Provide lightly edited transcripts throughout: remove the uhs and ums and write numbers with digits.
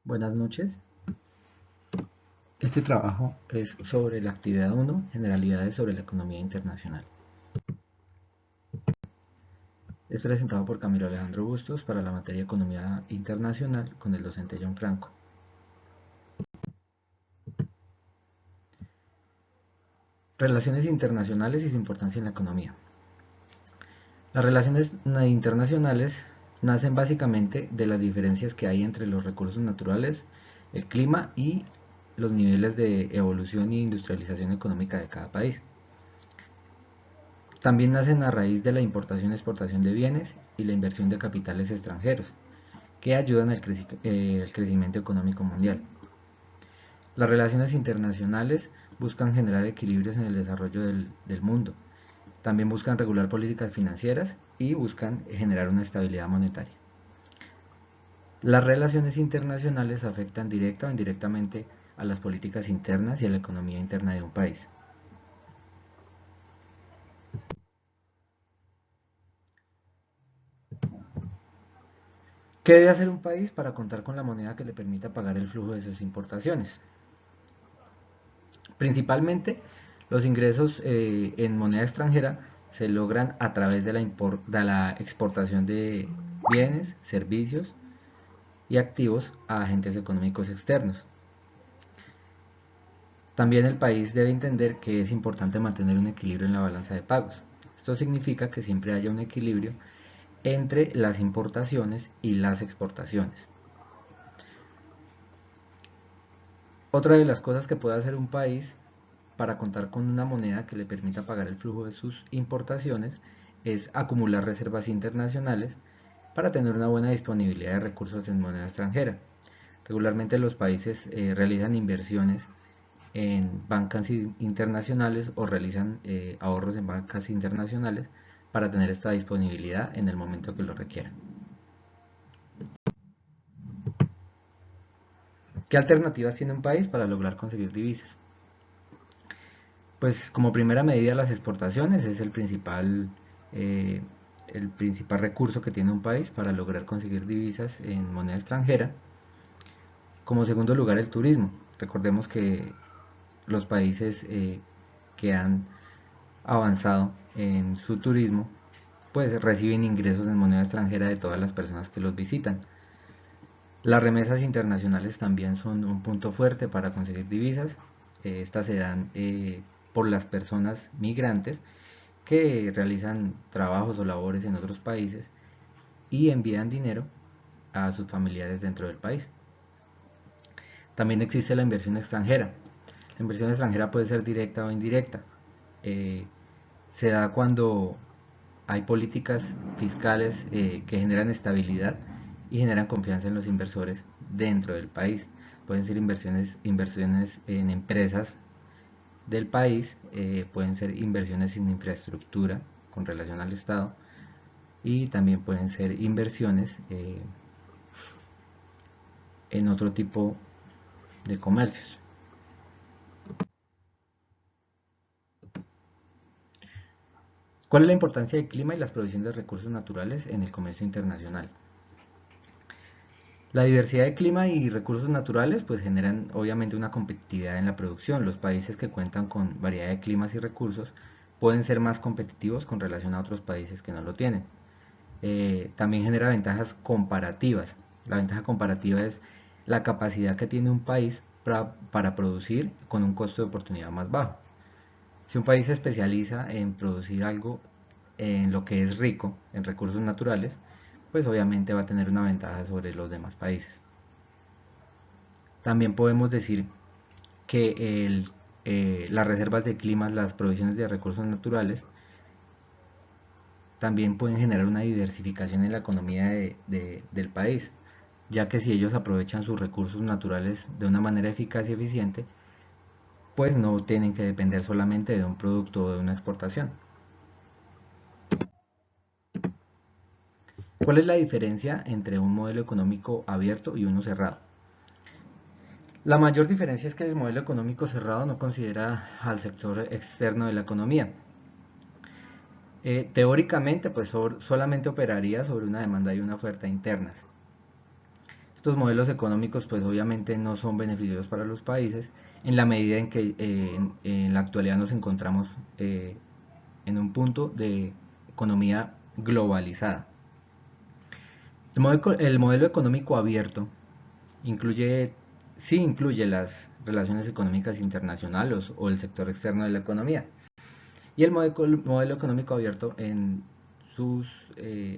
Buenas noches. Este trabajo es sobre la actividad 1, generalidades sobre la economía internacional. Es presentado por Camilo Alejandro Bustos para la materia Economía Internacional con el docente John Franco. Relaciones internacionales y su importancia en la economía. Las relaciones internacionales nacen básicamente de las diferencias que hay entre los recursos naturales, el clima y los niveles de evolución e industrialización económica de cada país. También nacen a raíz de la importación y exportación de bienes y la inversión de capitales extranjeros, que ayudan al crecimiento económico mundial. Las relaciones internacionales buscan generar equilibrios en el desarrollo del mundo. También buscan regular políticas financieras y buscan generar una estabilidad monetaria. Las relaciones internacionales afectan directa o indirectamente a las políticas internas y a la economía interna de un país. ¿Qué debe hacer un país para contar con la moneda que le permita pagar el flujo de sus importaciones? Principalmente, los ingresos en moneda extranjera se logran a través de la exportación de bienes, servicios y activos a agentes económicos externos. También el país debe entender que es importante mantener un equilibrio en la balanza de pagos. Esto significa que siempre haya un equilibrio entre las importaciones y las exportaciones. Otra de las cosas que puede hacer un país para contar con una moneda que le permita pagar el flujo de sus importaciones es acumular reservas internacionales para tener una buena disponibilidad de recursos en moneda extranjera. Regularmente los países realizan inversiones en bancas internacionales o realizan ahorros en bancas internacionales para tener esta disponibilidad en el momento que lo requieran. ¿Qué alternativas tiene un país para lograr conseguir divisas? Pues como primera medida las exportaciones es eh, el principal recurso que tiene un país para lograr conseguir divisas en moneda extranjera. Como segundo lugar el turismo. Recordemos que los países que han avanzado en su turismo pues reciben ingresos en moneda extranjera de todas las personas que los visitan. Las remesas internacionales también son un punto fuerte para conseguir divisas. Estas se dan por las personas migrantes que realizan trabajos o labores en otros países y envían dinero a sus familiares dentro del país. También existe la inversión extranjera. La inversión extranjera puede ser directa o indirecta. Eh, Se da cuando hay políticas fiscales que generan estabilidad y generan confianza en los inversores dentro del país. Pueden ser inversiones en empresas del país, pueden ser inversiones en infraestructura con relación al Estado y también pueden ser inversiones en otro tipo de comercios. ¿Cuál es la importancia del clima y las provisiones de recursos naturales en el comercio internacional? La diversidad de clima y recursos naturales pues generan obviamente una competitividad en la producción. Los países que cuentan con variedad de climas y recursos pueden ser más competitivos con relación a otros países que no lo tienen. También genera ventajas comparativas. La ventaja comparativa es la capacidad que tiene un país para producir con un costo de oportunidad más bajo. Si un país se especializa en producir algo en lo que es rico en recursos naturales, pues obviamente va a tener una ventaja sobre los demás países. También podemos decir que las reservas de climas, las provisiones de recursos naturales, también pueden generar una diversificación en la economía del país, ya que si ellos aprovechan sus recursos naturales de una manera eficaz y eficiente, pues no tienen que depender solamente de un producto o de una exportación. ¿Cuál es la diferencia entre un modelo económico abierto y uno cerrado? La mayor diferencia es que el modelo económico cerrado no considera al sector externo de la economía. Teóricamente, pues solamente operaría sobre una demanda y una oferta internas. Estos modelos económicos pues obviamente no son beneficiosos para los países en la medida en que en la actualidad nos encontramos en un punto de economía globalizada. El modelo económico abierto incluye, sí incluye las relaciones económicas internacionales o el sector externo de la economía. Y el modelo económico abierto en sus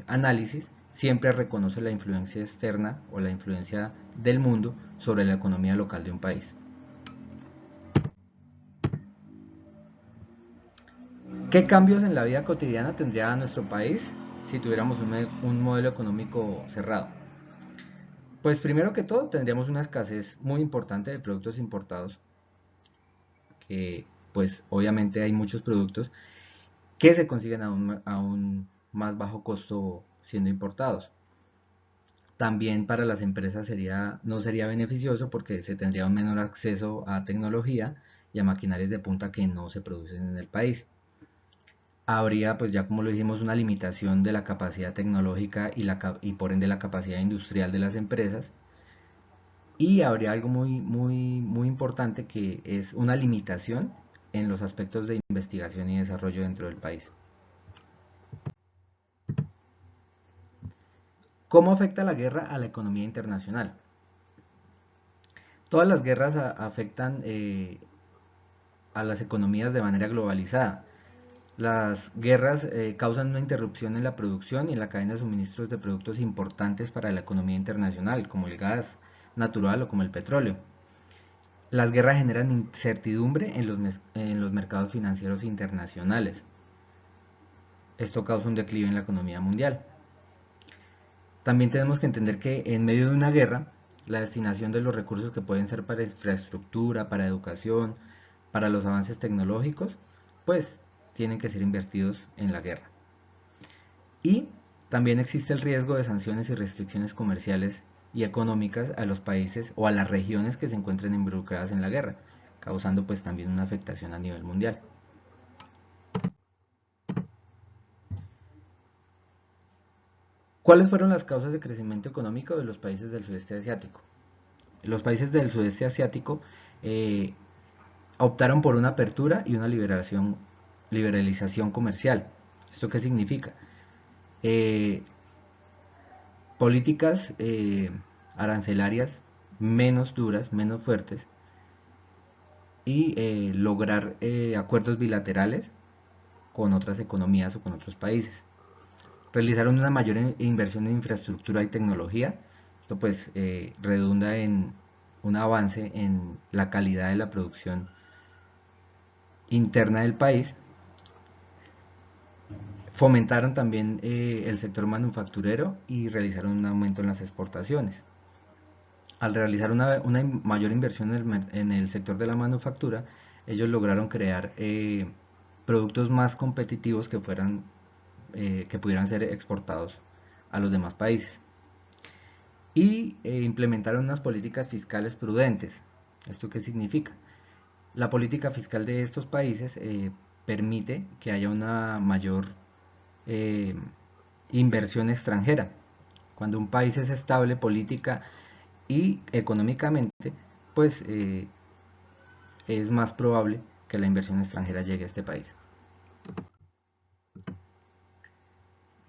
análisis siempre reconoce la influencia externa o la influencia del mundo sobre la economía local de un país. ¿Qué cambios en la vida cotidiana tendría nuestro país si tuviéramos un modelo económico cerrado? Pues primero que todo tendríamos una escasez muy importante de productos importados, que pues obviamente hay muchos productos que se consiguen a un más bajo costo siendo importados. También para las empresas no sería beneficioso porque se tendría un menor acceso a tecnología y a maquinarias de punta que no se producen en el país. Habría, pues ya como lo dijimos, una limitación de la capacidad tecnológica y por ende la capacidad industrial de las empresas. Y habría algo muy importante, que es una limitación en los aspectos de investigación y desarrollo dentro del país. ¿Cómo afecta la guerra a la economía internacional? Todas las guerras afectan a las economías de manera globalizada. Las guerras causan una interrupción en la producción y en la cadena de suministros de productos importantes para la economía internacional, como el gas natural o como el petróleo. Las guerras generan incertidumbre en los mercados financieros internacionales. Esto causa un declive en la economía mundial. También tenemos que entender que en medio de una guerra, la destinación de los recursos que pueden ser para infraestructura, para educación, para los avances tecnológicos, pues tienen que ser invertidos en la guerra. Y también existe el riesgo de sanciones y restricciones comerciales y económicas a los países o a las regiones que se encuentren involucradas en la guerra, causando pues también una afectación a nivel mundial. ¿Cuáles fueron las causas de crecimiento económico de los países del sudeste asiático? Los países del sudeste asiático eh, optaron por una apertura y una liberalización comercial. ¿Esto qué significa? Eh, políticas arancelarias menos duras, menos fuertes, y lograr acuerdos bilaterales con otras economías o con otros países. Realizaron una mayor inversión en infraestructura y tecnología. Esto pues redunda en un avance en la calidad de la producción interna del país. Fomentaron también el sector manufacturero y realizaron un aumento en las exportaciones. Al realizar una mayor inversión en el sector de la manufactura, ellos lograron crear productos más competitivos que pudieran ser exportados a los demás países. Y implementaron unas políticas fiscales prudentes. ¿Esto qué significa? La política fiscal de estos países permite que haya una mayor eh, inversión extranjera. Cuando un país es estable política y económicamente, pues es más probable que la inversión extranjera llegue a este país.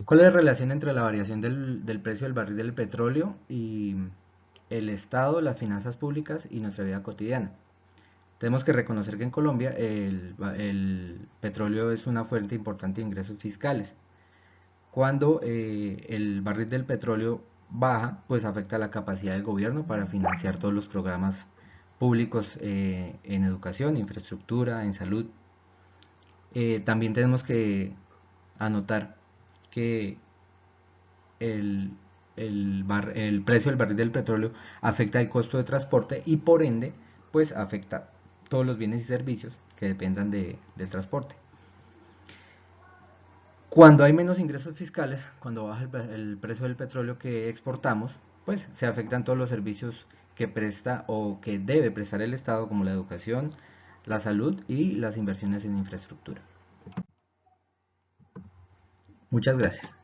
¿Cuál es la relación entre la variación del precio del barril del petróleo y el Estado, las finanzas públicas y nuestra vida cotidiana? Tenemos que reconocer que en Colombia el petróleo es una fuente importante de ingresos fiscales. Cuando el barril del petróleo baja, pues afecta la capacidad del gobierno para financiar todos los programas públicos en educación, infraestructura, en salud. También tenemos que anotar que el, el precio del barril del petróleo afecta el costo de transporte y por ende pues afecta todos los bienes y servicios que dependan del transporte. Cuando hay menos ingresos fiscales, cuando baja el precio del petróleo que exportamos, pues se afectan todos los servicios que presta o que debe prestar el Estado, como la educación, la salud y las inversiones en infraestructura. Muchas gracias.